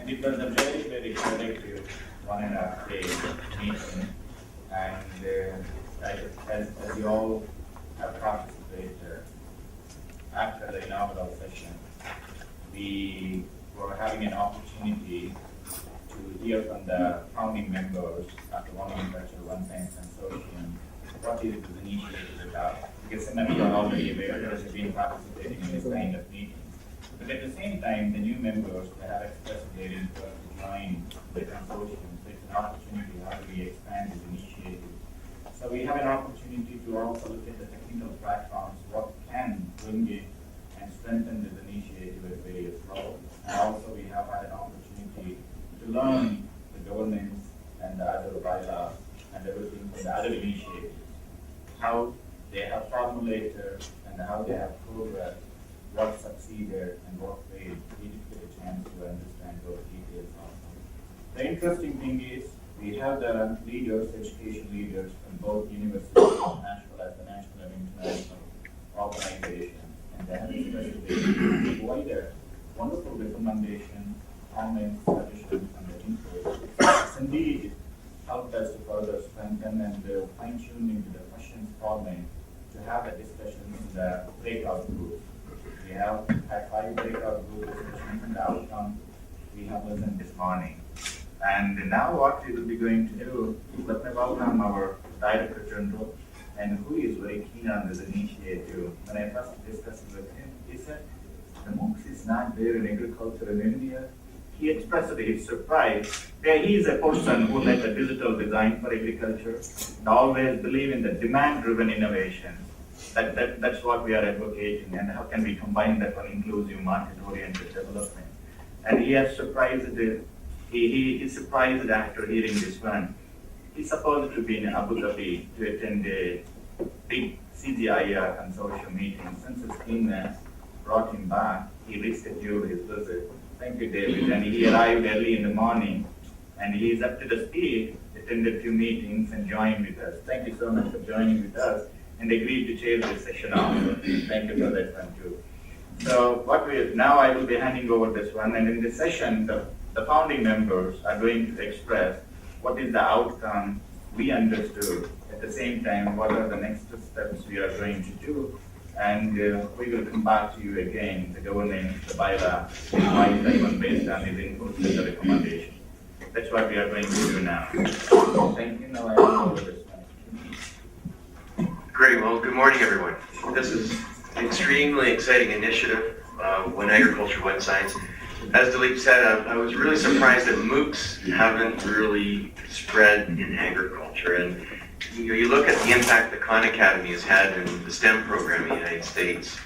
And it was a very, very productive 1.5 day meeting. And as you all have participated, after the inaugural session, we were having an opportunity to hear from the founding members of the One Agriculture, One Science Consortium what is this initiative about. Because some of you are already aware that have been participating in this kind of meetings. But at the same time, the new members that have expressed their interest to join the consortium, so it's an opportunity how do we expand this initiative. So we have an opportunity to also look at the technical platforms, what can bring it and strengthen this initiative at various levels. And also we have had an opportunity to learn the governance and the other bylaws and everything from the other initiatives, how they have formulated and how they have progressed, what succeeded and what failed. We did get a chance to understand those details also. The interesting thing is we have the leaders, education leaders from both universities, national as the national and international organizations, and they have expressed provided wonderful recommendations, comments, suggestions, and the input. It's indeed helped us to further strengthen and fine-tune into the questions format to have the discussions in the breakout groups. We have had 5 breakout group discussions, and the outcome we have listened this morning. And now what we will be going to do, let me welcome our Director General, and who is very keen on this initiative. When I first discussed with him, he said, the MOOCs is not there in agriculture in India. He expressed his surprise. He is a person who led the digital design for agriculture and always believe in the demand-driven innovation. That's what we are advocating, and how can we combine that for inclusive market-oriented development. And he has surprised, he is surprised after hearing this one. He's supposed to be in Abu Dhabi to attend a big CGIR consortium meeting. Since his keenness brought him back, he rescheduled his visit. Thank you, David. And he arrived early in the morning, and he is up to the speed, attended 2 meetings, and joined with us. Thank you so much for joining with us, and agreed to chair this session also. Thank you for that one too. So now I will be handing over this one, and in this session, the founding members are going to express what is the outcome we understood. At the same time, what are the next steps we are going to do. And we will come back to you again, the governance, the bylaw, advise everyone based on his input and the recommendation. That's what we are going to do now. Thank you. Now I hand over this one. Great. Well, good morning, everyone. This is an extremely exciting initiative, One Agriculture, One Science. As Dilip said, I was really surprised that MOOCs haven't really spread in agriculture. And you look at the impact the Khan Academy has had in the STEM program in the United States.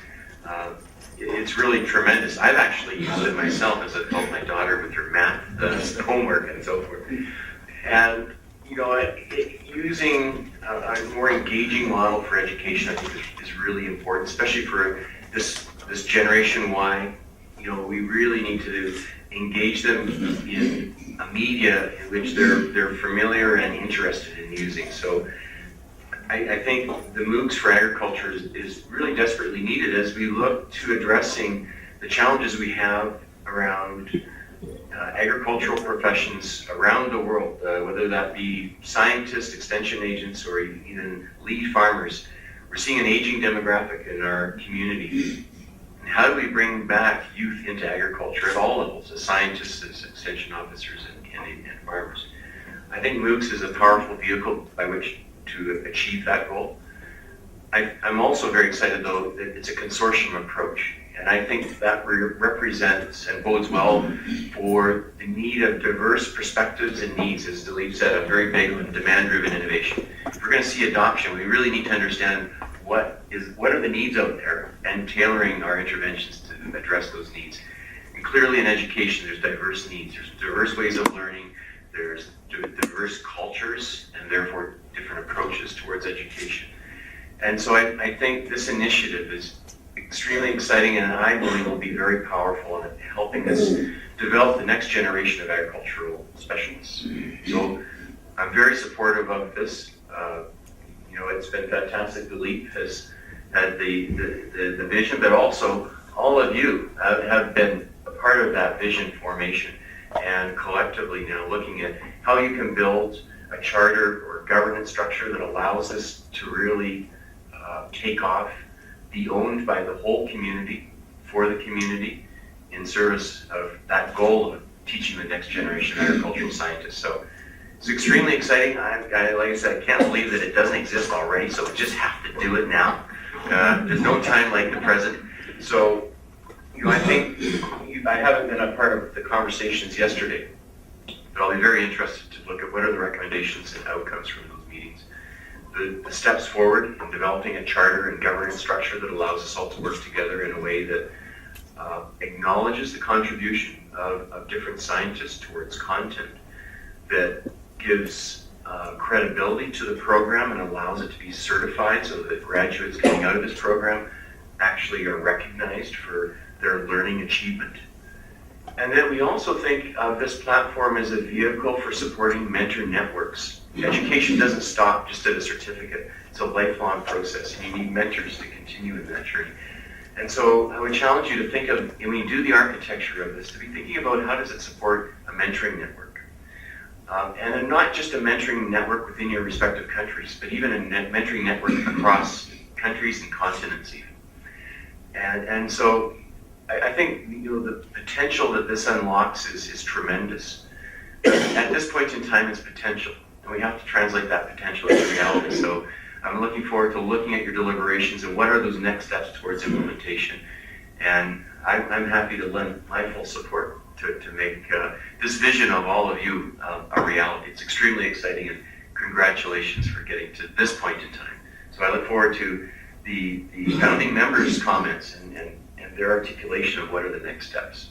It's really tremendous. I've actually used it myself as I've helped my daughter with her math homework and so forth. And using a more engaging model for education, I think is really important, especially for this Generation Y. We really need to engage them in a media in which they're familiar and interested in using. So I think the MOOCs for agriculture is really desperately needed as we look to addressing the challenges we have around agricultural professions around the world, whether that be scientists, extension agents, or even lead farmers. We're seeing an aging demographic in our community. And how do we bring back youth into agriculture at all levels, as scientists, as extension officers, and farmers? I think MOOCs is a powerful vehicle by which to achieve that goal. I'm also very excited, though, that it's a consortium approach. And I think that represents and bodes well for the need of diverse perspectives and needs. As Dilip said, I'm very big on demand-driven innovation. If we're going to see adoption, we really need to understand what are the needs out there and tailoring our interventions to address those needs. And clearly in education, there's diverse needs. There's diverse ways of learning. There's diverse cultures and therefore different approaches towards education. And so I think this initiative is extremely exciting, and I believe will be very powerful in helping us develop the next generation of agricultural specialists. So I'm very supportive of this. It's been fantastic. Dilip has had the vision, but also all of you have been a part of that vision formation. and collectively now looking at how you can build a charter or governance structure that allows this to really take off, be owned by the whole community, for the community, in service of that goal of teaching the next generation of agricultural scientists. So it's extremely exciting. Like I said, I can't believe that it doesn't exist already, so we just have to do it now. There's no time like the present. So, I think I haven't been a part of the conversations yesterday, but I'll be very interested to look at what are the recommendations and outcomes from those meetings. The steps forward in developing a charter and governance structure that allows us all to work together in a way that acknowledges the contribution of different scientists towards content, that gives credibility to the program and allows it to be certified so that graduates coming out of this program actually are recognized for their learning achievement. And then we also think of this platform as a vehicle for supporting mentor networks. Education doesn't stop just at a certificate. It's a lifelong process, and you need mentors to continue in that journey. And so I would challenge you to think of, when you do the architecture of this, to be thinking about how does it support a mentoring network. And then not just a mentoring network within your respective countries, but even a mentoring network across countries and continents even. And so I think the potential that this unlocks is tremendous. At this point in time, it's potential, and we have to translate that potential into reality. So I'm looking forward to looking at your deliberations and what are those next steps towards implementation. And I'm happy to lend my full support to make this vision of all of you a reality. It's extremely exciting, and congratulations for getting to this point in time. So I look forward to the founding members' comments and their articulation of what are the next steps.